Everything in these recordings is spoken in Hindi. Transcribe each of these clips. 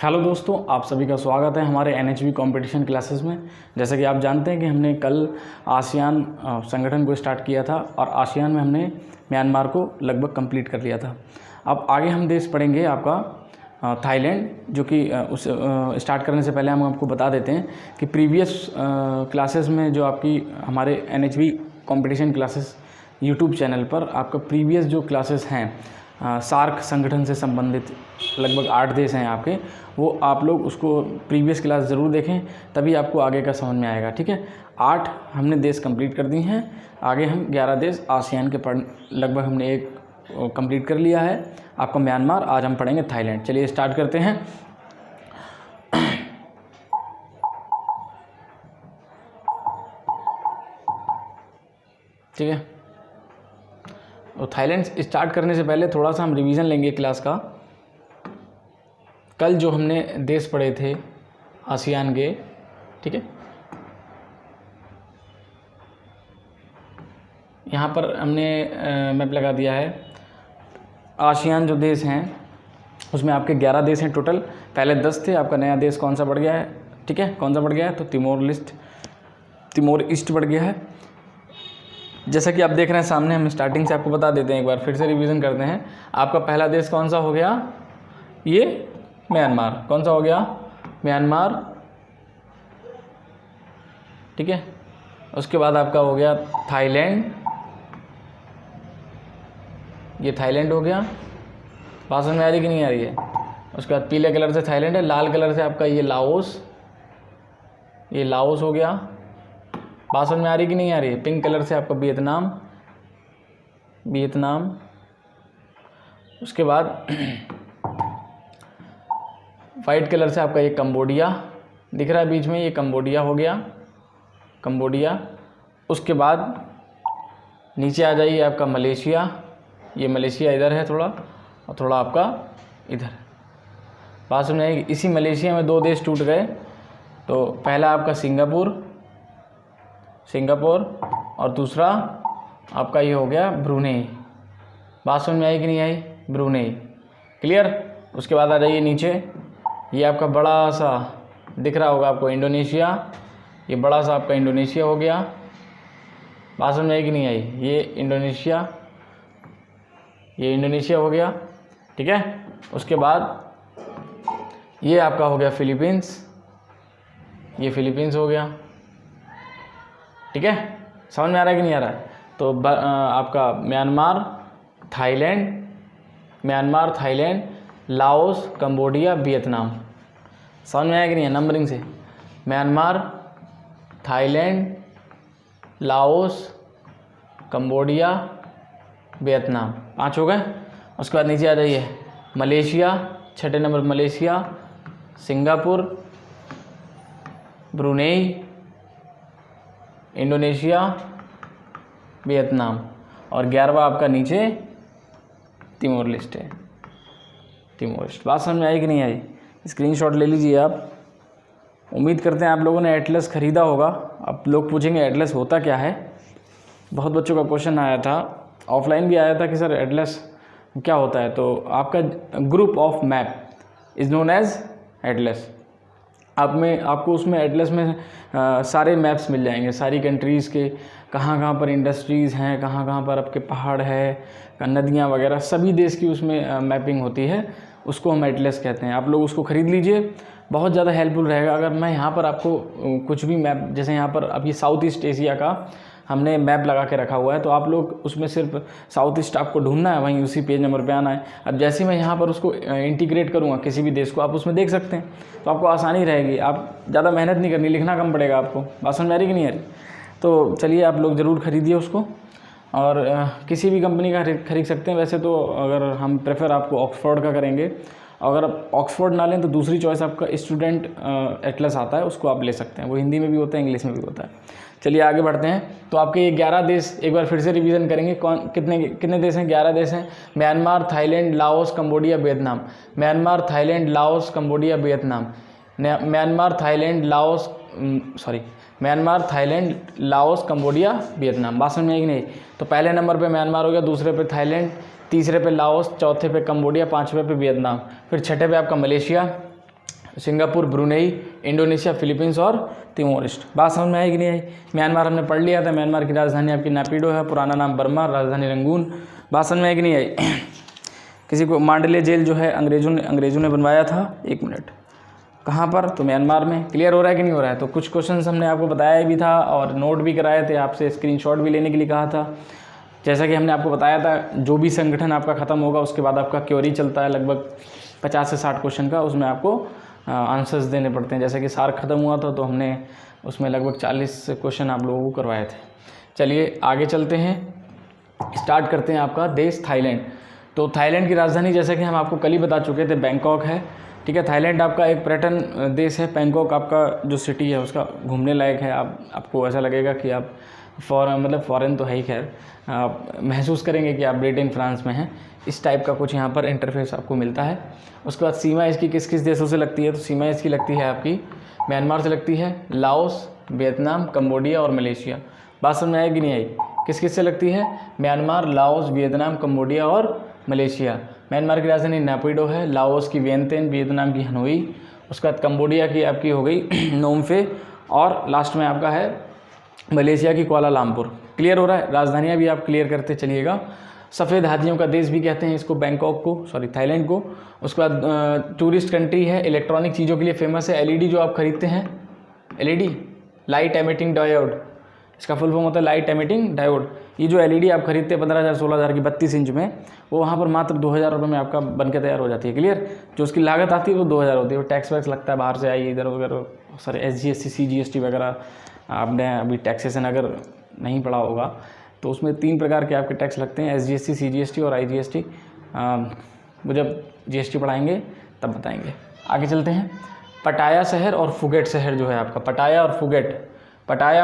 हेलो दोस्तों, आप सभी का स्वागत है हमारे NHB कंपटीशन क्लासेस में। जैसा कि आप जानते हैं कि हमने कल आसियान संगठन को स्टार्ट किया था और आसियान में हमने म्यांमार को लगभग कंप्लीट कर लिया था। अब आगे हम देश पढ़ेंगे आपका थाईलैंड, जो कि उस स्टार्ट करने से पहले हम आपको बता देते हैं कि प्रीवियस क्लासेस में जो आपकी हमारे NHB competition classes YouTube channel पर आपका प्रीवियस जो क्लासेस हैं सार्क संगठन से संबंधित लगभग 8 देश हैं आपके, वो आप लोग उसको प्रीवियस क्लास ज़रूर देखें, तभी आपको आगे का समझ में आएगा। ठीक है, 8 हमने देश कंप्लीट कर दी हैं, आगे हम 11 देश आसियान के लगभग हमने एक कंप्लीट कर लिया है आपका म्यांमार। आज हम पढ़ेंगे थाईलैंड। चलिए स्टार्ट करते हैं। ठीक है, और थाईलैंड स्टार्ट करने से पहले थोड़ा सा हम रिवीजन लेंगे क्लास का। कल जो हमने देश पढ़े थे आसियान के, ठीक है, यहाँ पर हमने मैप लगा दिया है। आसियान जो देश हैं उसमें आपके 11 देश हैं टोटल। पहले 10 थे, आपका नया देश कौन सा बढ़ गया है? ठीक है, कौन सा बढ़ गया है? तो तिमोर ईस्ट बढ़ गया है। जैसा कि आप देख रहे हैं सामने, हम स्टार्टिंग से आपको बता देते हैं, एक बार फिर से रिवीजन करते हैं। आपका पहला देश कौन सा हो गया? ये म्यांमार। कौन सा हो गया? म्यांमार। ठीक है, उसके बाद आपका हो गया थाईलैंड। ये थाईलैंड हो गया। बात समझ में आ रही कि नहीं आ रही है? उसके बाद पीले कलर से थाईलैंड है, लाल कलर से आपका ये लाओस। ये लाओस हो गया। बात समझ में आ रही कि नहीं आ रही है? पिंक कलर से आपका वियतनाम। उसके बाद वाइट कलर से आपका ये कंबोडिया दिख रहा है बीच में, ये कंबोडिया हो गया, कंबोडिया। उसके बाद नीचे आ जाइए आपका मलेशिया। ये मलेशिया इधर है थोड़ा, और थोड़ा आपका इधर। बात समझ में आएगी? इसी मलेशिया में 2 देश टूट गए। तो पहला आपका सिंगापुर और दूसरा आपका ये हो गया ब्रूनेई। बात समझ में आई कि नहीं आई? ब्रूनेई। क्लियर? उसके बाद आ जाइए नीचे, ये आपका बड़ा सा दिख रहा होगा आपको इंडोनेशिया। ये बड़ा सा आपका इंडोनेशिया हो गया। बात समझ में आई कि नहीं आई? ये इंडोनेशिया हो गया। ठीक है, उसके बाद ये आपका हो गया फिलीपींस। ये फिलीपींस हो गया। ठीक है, समझ में आ रहा है कि नहीं आ रहा है? तो आपका Myanmar, Thailand, Laos, Cambodia, Vietnam. समझ में आया कि नहीं है? नंबरिंग से Myanmar, Thailand, Laos, Cambodia, Vietnam, 5 हो गए। उसके बाद नीचे आ जाइए मलेशिया, 6ठे number Malaysia, Singapore, Brunei, Indonesia, Vietnam, और 11वां आपका नीचे तिमोर लिस्ट है, तिमोर लिस्ट। बात समझ में आई कि नहीं आई? स्क्रीनशॉट ले लीजिए आप। उम्मीद करते हैं आप लोगों ने एटलस ख़रीदा होगा। अब लोग पूछेंगे एटलस होता क्या है? बहुत बच्चों का क्वेश्चन आया था, ऑफलाइन भी आया था कि सर एटलस क्या होता है। तो आपका group of map is known as atlas. आपको उसमें एटलस में सारे मैप्स मिल जाएंगे, सारी कंट्रीज़ के, कहाँ पर इंडस्ट्रीज़ हैं, कहाँ पर आपके पहाड़ है, नदियाँ वगैरह, सभी देश की उसमें मैपिंग होती है। उसको हम एटलस कहते हैं। आप लोग उसको ख़रीद लीजिए, बहुत ज़्यादा हेल्पफुल रहेगा। अगर मैं यहाँ पर आपको कुछ भी मैप, जैसे यहाँ पर अब ये साउथ ईस्ट एशिया का हमने मैप लगा के रखा हुआ है, तो आप लोग उसमें सिर्फ साउथ ईस्ट आपको ढूंढना है, वहीं उसी पेज नंबर पे आना है। अब जैसे मैं यहाँ पर उसको इंटीग्रेट करूँगा किसी भी देश को, आप उसमें देख सकते हैं, तो आपको आसानी रहेगी। आप ज़्यादा मेहनत नहीं करनी, लिखना कम पड़ेगा आपको। बात समझ में आ रही कि नहीं आ रही? तो चलिए आप लोग ज़रूर खरीदिए उसको, और किसी भी कंपनी का खरीद सकते हैं। वैसे तो अगर हम प्रेफर आपको ऑक्सफोर्ड का करेंगे, अगर आप ऑक्सफोर्ड ना लें तो दूसरी चॉइस आपका स्टूडेंट एटलस आता है, उसको आप ले सकते हैं। वो हिंदी में भी होता है, इंग्लिश में भी होता है। चलिए आगे बढ़ते हैं। तो आपके ये 11 देश एक बार फिर से रिवीजन करेंगे। कितने देश हैं? 11 देश हैं। Myanmar, Thailand, Laos, Cambodia, Vietnam. Myanmar, Thailand, Laos, Cambodia, Vietnam. Myanmar, Thailand, Laos, Cambodia, Vietnam. बात समझ में आई कि नहीं? तो पहले नंबर पे म्यांमार हो गया, दूसरे पे थाईलैंड, तीसरे पे लाओस, चौथे पे कंबोडिया, पांचवे पे वियतनाम, फिर छठे पे आपका Malaysia, Singapore, Brunei, Indonesia, Philippines और तिमोर लेस्टे। बात समझ में आई कि नहीं आई? म्यांमार हमने पढ़ लिया था, म्यांमार की राजधानी आपकी नेपिडो है, पुराना नाम बर्मा, राजधानी रंगून। बात समझ में आई कि नहीं आई? किसी को मांडले जेल जो है अंग्रेज़ों ने बनवाया था, 1 मिनट, कहाँ पर? तो म्यांमार में। क्लियर हो रहा है कि नहीं हो रहा है? तो कुछ क्वेश्चंस हमने आपको बताया भी था और नोट भी कराए थे, आपसे स्क्रीनशॉट भी लेने के लिए कहा था। जैसा कि हमने आपको बताया था, जो भी संगठन आपका ख़त्म होगा उसके बाद आपका क्योरी चलता है लगभग 50 से 60 क्वेश्चन का, उसमें आपको आंसर्स देने पड़ते हैं। जैसे कि सार्क ख़त्म हुआ था तो हमने उसमें लगभग 40 क्वेश्चन आप लोगों को करवाए थे। चलिए आगे चलते हैं, स्टार्ट करते हैं आपका देश थाईलैंड। तो थाईलैंड की राजधानी जैसे कि हम आपको कल ही बता चुके थे, बैंकॉक है। ठीक है, थाईलैंड आपका एक पर्यटन देश है। बैंकॉक आपका जो सिटी है उसका घूमने लायक है। आपको ऐसा लगेगा कि आप फॉरेन तो है ही, खैर आप महसूस करेंगे कि आप ब्रिटेन, फ्रांस में हैं। इस टाइप का कुछ यहाँ पर इंटरफेस आपको मिलता है। उसके बाद सीमा इसकी किस किस देशों से लगती है? तो सीमा इसकी लगती है आपकी म्यांमार से लगती है, लाओस, वियतनाम, कंबोडिया और मलेशिया। बात समझ में आई कि नहीं आई? किस किस से लगती है? म्यांमार, लाओस, वियतनाम, कंबोडिया और मलेशिया। म्यांमार की राजधानी नेपिडो है, लाओस की वियंतियन, वियतनाम की हनोई, उसके बाद कंबोडिया की आपकी हो गई नोमफे और लास्ट में आपका है मलेशिया की कुआलालंपुर। क्लियर हो रहा है? राजधानियाँ भी आप क्लियर करते चलिएगा। सफ़ेद हाथियों का देश भी कहते हैं इसको, बैंकॉक को, थाईलैंड को। उसके बाद टूरिस्ट कंट्री है, इलेक्ट्रॉनिक चीज़ों के लिए फेमस है। एलईडी जो आप खरीदते हैं, एलईडी लाइट एमिटिंग डायोड, इसका फुल फॉर्म होता है लाइट एमिटिंग डायोड। ये जो एलईडी आप खरीदते हैं 15,000 16,000 की 32 इंच में, वो वहाँ पर मात्र 2,000 रुपये में आपका बन के तैयार हो जाती है। क्लियर? जो उसकी लागत आती है वो 2,000 होती है। वो टैक्स वैक्स लगता है, बाहर से आई इधर उधर, सर SGST CGST वगैरह आपने अभी टैक्सेशन अगर नहीं पढ़ा होगा तो उसमें 3 प्रकार के आपके टैक्स लगते हैं, SGST CGST और IGST। वो जब GST पढ़ाएंगे तब बताएंगे। आगे चलते हैं। पटाया शहर और फुगेट शहर जो है आपका, पटाया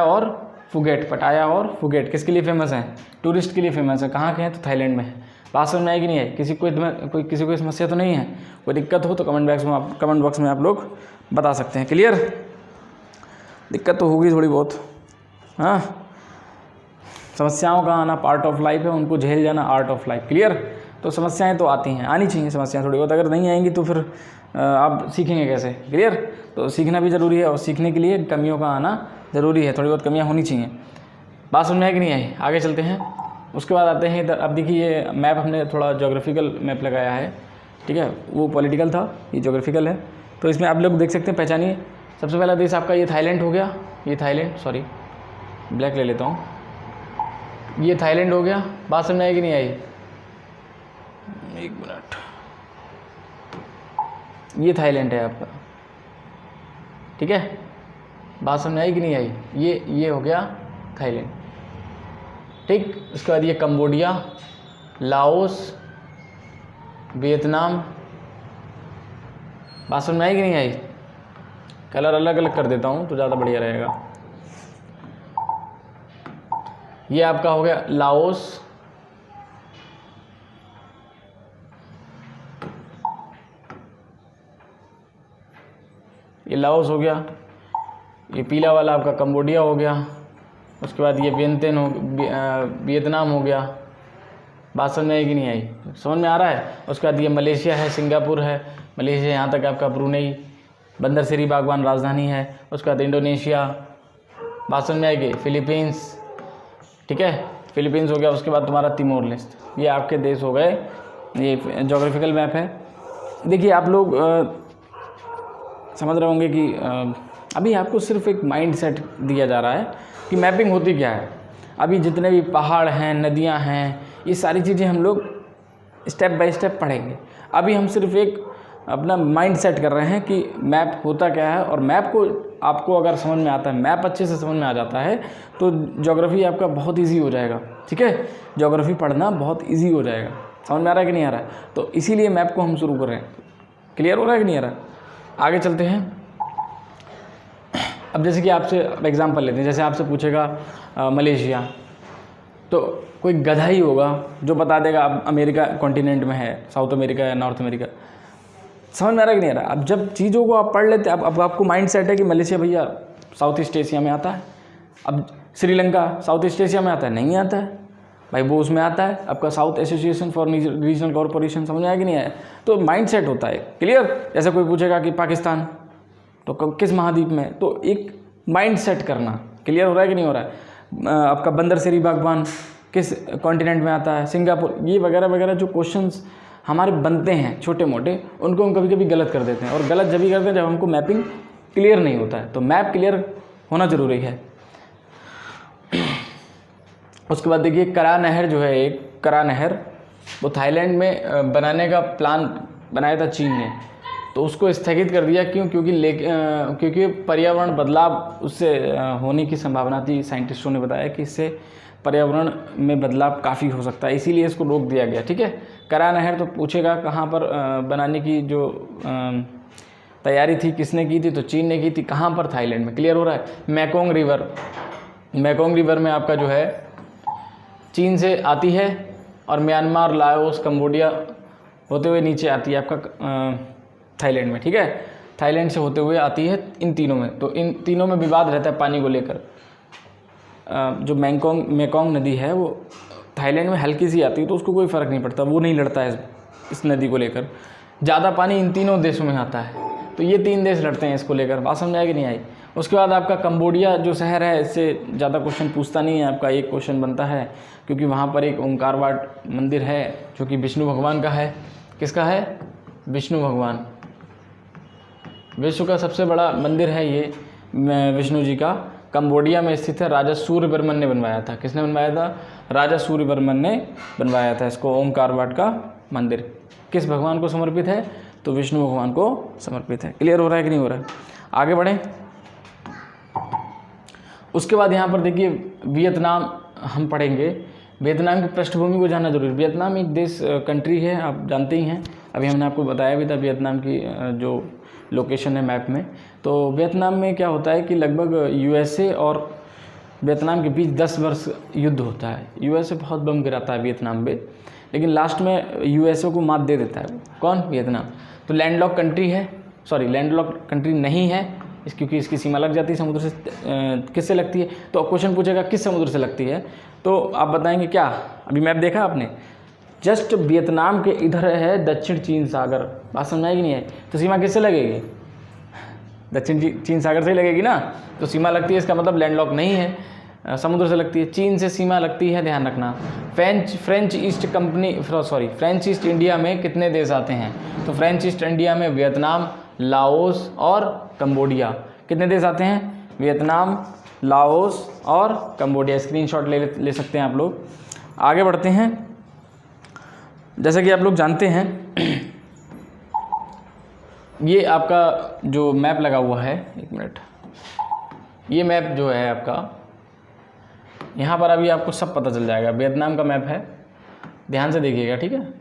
और फुगेट किसके लिए फेमस है? टूरिस्ट के लिए फेमस है। कहाँ के हैं? तो थाईलैंड में है। बात समझ में आएगी नहीं है? किसी को समस्या तो नहीं है? कोई दिक्कत हो तो कमेंट बॉक्स में आप लोग बता सकते हैं। क्लियर? दिक्कत तो होगी थोड़ी बहुत, हाँ। समस्याओं का आना पार्ट ऑफ लाइफ है, उनको झेल जाना आर्ट ऑफ लाइफ। क्लियर? तो समस्याएं तो आती हैं, आनी चाहिए समस्याएं थोड़ी बहुत। अगर नहीं आएंगी तो फिर आप सीखेंगे कैसे? क्लियर? तो सीखना भी ज़रूरी है और सीखने के लिए कमियों का आना ज़रूरी है, थोड़ी बहुत कमियां होनी चाहिए। बात समझ में आई कि नहीं आई? आगे चलते हैं। उसके बाद आते हैं इधर। अब देखिए ये मैप हमने थोड़ा जोग्राफिकल मैप लगाया है, ठीक है, वो पॉलिटिकल था, ये जोग्राफिकल है। तो इसमें आप लोग देख सकते हैं, पहचानिए। सबसे पहला देश आपका ये थाईलैंड हो गया, ये थाईलैंड, सॉरी ब्लैक ले लेता हूँ, ये थाईलैंड हो गया। बात समझ में आई कि नहीं आई? 1 मिनट, ये थाईलैंड है आपका, ठीक है। बात समझ में आई कि नहीं आई? ये हो गया थाईलैंड, ठीक। उसके बाद ये कंबोडिया, लाओस, वियतनाम। बात समझ में आई कि नहीं आई? कलर अलग अलग कर देता हूँ तो ज़्यादा बढ़िया रहेगा। ये आपका हो गया लाओस, ये लाओस हो गया। ये पीला वाला आपका कंबोडिया हो गया। उसके बाद ये वियतनाम हो गया। बात समझ में आई कि नहीं आई? समझ में आ रहा है? उसके बाद ये मलेशिया है, सिंगापुर है, मलेशिया यहाँ तक आपका ब्रुनेई, बंदरसिरी बागवान राजधानी है। उसके बाद इंडोनेशिया। बात समझ में आएगी? फिलीपींस, ठीक है, फिलीपींस हो गया। उसके बाद तुम्हारा तिमोर लेस्टे। ये आपके देश हो गए। ये जोग्राफिकल मैप है। देखिए आप लोग समझ रहे होंगे कि अभी आपको सिर्फ एक माइंड सेट दिया जा रहा है कि मैपिंग होती क्या है। अभी जितने भी पहाड़ हैं, नदियां हैं, ये सारी चीज़ें हम लोग स्टेप बाय स्टेप पढ़ेंगे। अभी हम सिर्फ एक अपना माइंड सेट कर रहे हैं कि मैप होता क्या है। और मैप को आपको अगर समझ में आता है, मैप अच्छे से समझ में आ जाता है तो ज्योग्राफी आपका बहुत ईजी हो जाएगा, ठीक है। ज्योग्राफी पढ़ना बहुत ईजी हो जाएगा। समझ में आ रहा है कि नहीं आ रहा है? तो इसीलिए मैप को हम शुरू कर रहे हैं। क्लियर हो रहा है कि नहीं आ रहा? आगे चलते हैं। अब जैसे कि आपसे एग्जांपल लेते हैं, जैसे आपसे पूछेगा मलेशिया, तो कोई गधा ही होगा जो बता देगा अब अमेरिका कॉन्टिनेंट में है, साउथ अमेरिका या नॉर्थ अमेरिका। समझ में आ रहा है कि नहीं आ रहा? अब जब चीज़ों को आप पढ़ लेते हैं, अब आपको माइंड सेट है कि मलेशिया भैया साउथ ईस्ट एशिया में आता है। अब श्रीलंका साउथ ईस्ट एशिया में आता है? नहीं आता है भाई, वो उसमें आता है आपका south association for regional corporation. समझ में आया कि नहीं आया? तो माइंड सेट होता है। क्लियर? जैसे कोई पूछेगा कि पाकिस्तान, तो किस महाद्वीप में, तो एक माइंड सेट करना। क्लियर हो रहा है कि नहीं हो रहा है। आपका बंदरसेरी बागबान किस कॉन्टिनेंट में आता है, सिंगापुर, ये वगैरह वगैरह जो क्वेश्चंस हमारे बनते हैं छोटे मोटे, उनको हम कभी कभी गलत कर देते हैं, और गलत जब भी करते हैं जब हमको मैपिंग क्लियर नहीं होता है। तो मैप क्लियर होना ज़रूरी है। उसके बाद देखिए करा नहर जो है, एक करा नहर वो थाईलैंड में बनाने का प्लान बनाया था चीन ने, तो उसको स्थगित कर दिया। क्यों? क्योंकि पर्यावरण बदलाव उससे होने की संभावना थी। साइंटिस्टों ने बताया कि इससे पर्यावरण में बदलाव काफ़ी हो सकता है, इसीलिए इसको रोक दिया गया। ठीक है, करा नहर तो पूछेगा कहाँ पर बनाने की जो तैयारी थी, किसने की थी, तो चीन ने की थी। कहाँ पर? थाईलैंड में। क्लियर हो रहा है। मैकोंग रिवर, मैकोंग रिवर में आपका जो है चीन से आती है और म्यांमार, लाओस, कंबोडिया होते हुए नीचे आती है आपका थाईलैंड में। ठीक है, थाईलैंड से होते हुए आती है इन तीनों में। तो इन तीनों में विवाद रहता है पानी को लेकर। जो मेकोंग नदी है वो थाईलैंड में हल्की सी आती है, तो उसको कोई फ़र्क नहीं पड़ता, वो नहीं लड़ता है इस नदी को लेकर। ज़्यादा पानी इन तीनों देशों में आता है, तो ये तीन देश लड़ते हैं इसको लेकर। बात समझ आई कि नहीं आई? उसके बाद आपका कंबोडिया जो शहर है, इससे ज़्यादा क्वेश्चन पूछता नहीं है, आपका एक क्वेश्चन बनता है, क्योंकि वहाँ पर एक ओंकारवाट मंदिर है जो कि विष्णु भगवान का है। किसका है? विष्णु भगवान। विश्व का सबसे बड़ा मंदिर है ये विष्णु जी का, कंबोडिया में स्थित है। राजा सूर्यवर्मन ने बनवाया था। किसने बनवाया था? राजा सूर्यवर्मन ने बनवाया था इसको। ओंकारवाट का मंदिर किस भगवान को समर्पित है? तो विष्णु भगवान को समर्पित है। क्लियर हो रहा है कि नहीं हो रहा है? आगे बढ़ें। उसके बाद यहाँ पर देखिए वियतनाम हम पढ़ेंगे। वियतनाम की पृष्ठभूमि को जानना जरूरी। वियतनाम एक देश कंट्री है, आप जानते ही हैं, अभी हमने आपको बताया भी था वियतनाम की जो लोकेशन है मैप में। तो वियतनाम में क्या होता है कि लगभग यूएसए और वियतनाम के बीच 10 वर्ष युद्ध होता है। यूएसए बहुत बम गिराता है वियतनाम पे, लेकिन लास्ट में यूएसए को मात दे देता है। कौन? वियतनाम। तो लैंडलॉक कंट्री है, सॉरी लैंडलॉक कंट्री नहीं है क्योंकि इसकी सीमा लग जाती है समुद्र से। किससे लगती है? तो क्वेश्चन पूछेगा किस समुद्र से लगती है, तो आप बताएंगे क्या? अभी मैप देखा आपने, जस्ट वियतनाम के इधर है दक्षिण चीन सागर। बात समझ आएगी नहीं है? तो सीमा किससे लगेगी? दक्षिण चीन सागर से ही लगेगी ना। तो सीमा लगती है, इसका मतलब लैंडलॉक नहीं है, समुद्र से लगती है। चीन से सीमा लगती है, ध्यान रखना। फ्रेंच ईस्ट इंडिया में कितने देश आते हैं? तो फ्रेंच ईस्ट इंडिया में वियतनाम, लाओस और कंबोडिया। कितने देश आते हैं? वियतनाम, लाओस और कंबोडिया। स्क्रीनशॉट ले सकते हैं आप लोग। आगे बढ़ते हैं। जैसे कि आप लोग जानते हैं ये आपका जो मैप लगा हुआ है, एक मिनट, ये मैप जो है आपका, यहाँ पर अभी आपको सब पता चल जाएगा। वियतनाम का मैप है, ध्यान से देखिएगा, ठीक है।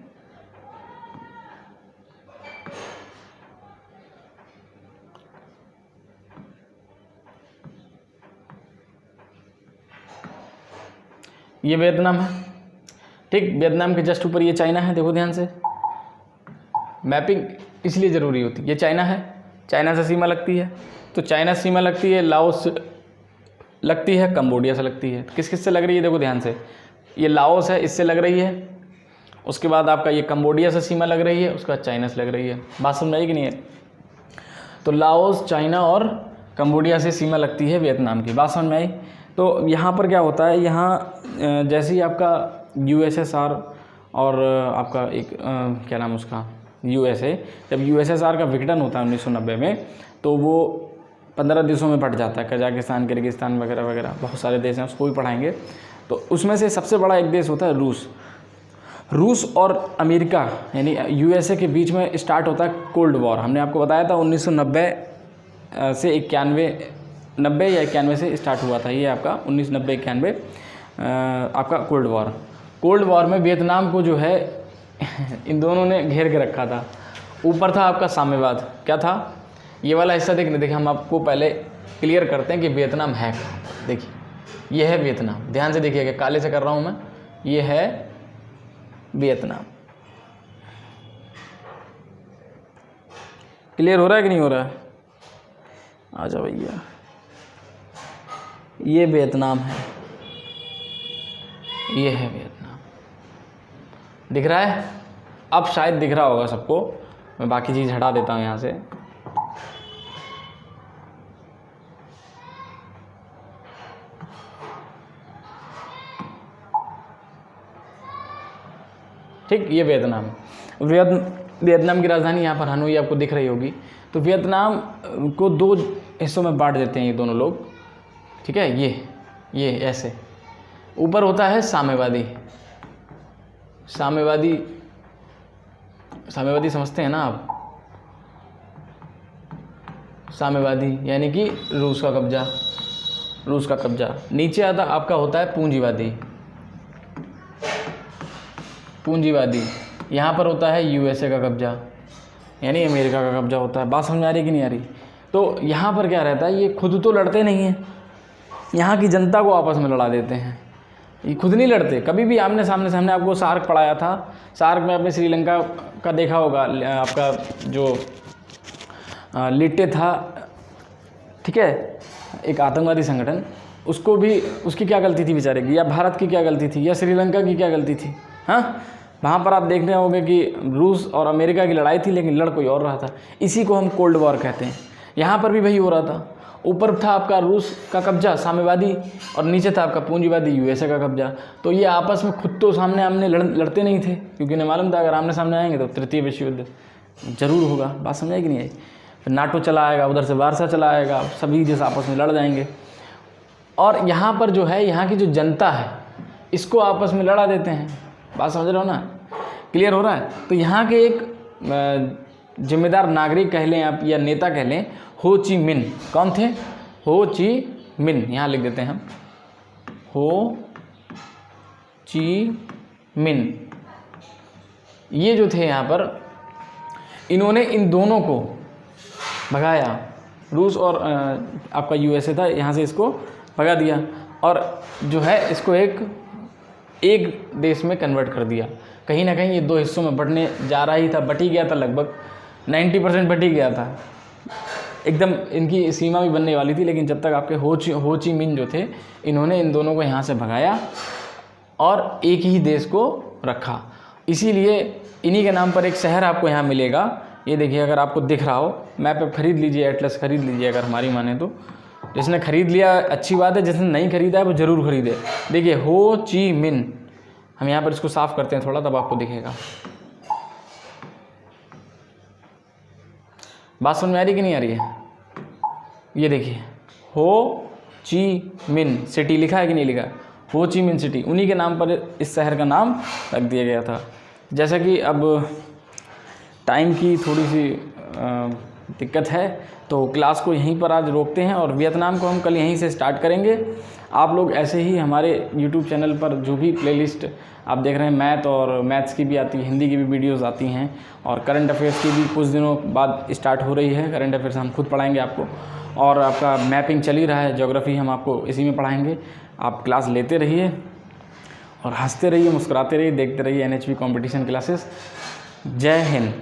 ये वियतनाम है, ठीक। वियतनाम के जस्ट ऊपर ये चाइना है, देखो ध्यान से। मैपिंग इसलिए ज़रूरी होती है। ये चाइना है, चाइना से सीमा लगती है, तो चाइना से सीमा लगती है, लाओस से लगती है, कंबोडिया से लगती है। किस किस से लग रही है? देखो ध्यान से, ये लाओस है, इससे लग रही है। उसके बाद आपका ये कंबोडिया से सीमा लग रही है, उसके बाद चाइना से लग रही है। बात समझ आई कि नहीं है? तो लाओस, चाइना और कंबोडिया से सीमा लगती है वियतनाम की। बात समझ में आई? तो यहाँ पर क्या होता है, यहाँ जैसे ही आपका यूएसएसआर और आपका एक क्या नाम उसका यूएसए, जब यूएसएसआर का विघटन होता है 1990 में, तो वो 15 देशों में बट जाता है। कजाकिस्तान, किर्गिस्तान वगैरह वगैरह बहुत सारे देश हैं, उसको भी पढ़ाएंगे। तो उसमें से सबसे बड़ा एक देश होता है रूस और अमेरिका यानी यूएसए के बीच में स्टार्ट होता है कोल्ड वॉर। हमने आपको बताया था 1990 से 90 या 91 से स्टार्ट हुआ था। ये आपका 1990-91 आपका कोल्ड वॉर में वियतनाम को जो है इन दोनों ने घेर के रखा था। ऊपर था आपका साम्यवाद। क्या था? ये वाला हिस्सा देखिए हम आपको पहले क्लियर करते हैं कि वियतनाम है। देखिए ये है वियतनाम, ध्यान से देखिएगा, काले से कर रहा हूँ मैं, ये है वियतनाम। क्लियर हो रहा है कि नहीं हो रहा है? आ जाओ भैया, ये वियतनाम है, ये है वियतनाम। दिख रहा है? अब शायद दिख रहा होगा सबको। मैं बाकी चीज़ हटा देता हूँ यहाँ से। ठीक, ये वियतनाम है। वियतनाम की राजधानी यहाँ पर हनोई आपको दिख रही होगी। तो वियतनाम को 2 हिस्सों में बांट देते हैं ये दोनों लोग, ठीक है। ये ऐसे ऊपर होता है साम्यवादी। साम्यवादी समझते हैं ना आप? साम्यवादी यानी कि रूस का कब्जा। नीचे आता आपका होता है पूंजीवादी। यहाँ पर होता है यूएसए का कब्जा, यानी अमेरिका का कब्जा होता है। बात समझ आ रही कि नहीं आ रही? तो यहाँ पर क्या रहता है, ये खुद तो लड़ते नहीं हैं, यहाँ की जनता को आपस में लड़ा देते हैं। ये खुद नहीं लड़ते कभी भी आमने सामने से। हमने आपको सार्क पढ़ाया था, सार्क में आपने श्रीलंका का देखा होगा, आपका जो लिट्टे था, ठीक है, एक आतंकवादी संगठन, उसको भी उसकी क्या गलती थी बेचारे की, या भारत की क्या गलती थी, या श्रीलंका की क्या गलती थी? हाँ, वहाँ पर आप देख रहे होंगे कि रूस और अमेरिका की लड़ाई थी, लेकिन लड़ कोई और रहा था। इसी को हम कोल्ड वॉर कहते हैं। यहाँ पर भी वही हो रहा था। ऊपर था आपका रूस का कब्जा साम्यवादी, और नीचे था आपका पूंजीवादी यूएसए का कब्जा। तो ये आपस में खुद तो सामने आमने लड़ते नहीं थे, क्योंकि इन्हें मालूम था अगर आमने सामने आएंगे तो तृतीय विश्व युद्ध जरूर होगा। बात समझ आई कि नहीं आई? फिर नाटो चला आएगा, उधर से वारसा चला आएगा, सभी जैसे आपस में लड़ जाएंगे। और यहाँ पर जो है, यहाँ की जो जनता है, इसको आपस में लड़ा देते हैं। बात समझ रहे हो ना? क्लियर हो रहा है? तो यहाँ के एक जिम्मेदार नागरिक कह लें आप, या नेता कह लें, हो ची मिन। कौन थे? हो ची मिन। यहाँ लिख देते हैं हम, हो ची मिन। ये जो थे यहाँ पर, इन्होंने इन दोनों को भगाया। रूस और आपका यूएसए था, यहाँ से इसको भगा दिया, और जो है इसको एक देश में कन्वर्ट कर दिया। कहीं ना कहीं ये 2 हिस्सों में बटने जा रहा ही था, बट ही गया था, लगभग 90% बट ही गया था। एकदम इनकी सीमा भी बनने वाली थी, लेकिन जब तक आपके हो ची मिन जो थे, इन्होंने इन दोनों को यहाँ से भगाया और एक ही देश को रखा। इसीलिए इन्हीं के नाम पर एक शहर आपको यहाँ मिलेगा। ये देखिए, अगर आपको दिख रहा हो मैप पे, खरीद लीजिए, एटलस खरीद लीजिए अगर हमारी माने तो। जिसने खरीद लिया अच्छी बात है, जिसने नहीं खरीदा है वो ज़रूर खरीदे। देखिए, हो ची मिन। हम यहाँ पर इसको साफ़ करते हैं थोड़ा, तब आपको दिखेगा। बात समझ में आ रही कि नहीं आ रही है? ये देखिए, हो ची मिन सिटी लिखा है कि नहीं लिखा? हो ची मिन सिटी, उन्हीं के नाम पर इस शहर का नाम रख दिया गया था। जैसा कि अब टाइम की थोड़ी सी दिक्कत है, तो क्लास को यहीं पर आज रोकते हैं, और वियतनाम को हम कल यहीं से स्टार्ट करेंगे। आप लोग ऐसे ही हमारे YouTube चैनल पर जो भी प्लेलिस्ट आप देख रहे हैं, मैथ और मैथ्स की भी आती है, हिंदी की भी वीडियोस आती हैं, और करंट अफेयर्स की भी कुछ दिनों बाद स्टार्ट हो रही है। करंट अफेयर्स हम खुद पढ़ाएंगे आपको, और आपका मैपिंग चल ही रहा है, ज्योग्राफी हम आपको इसी में पढ़ाएंगे। आप क्लास लेते रहिए और हंसते रहिए, मुस्कुराते रहिए, देखते रहिए NHP कंपटीशन क्लासेस। जय हिंद।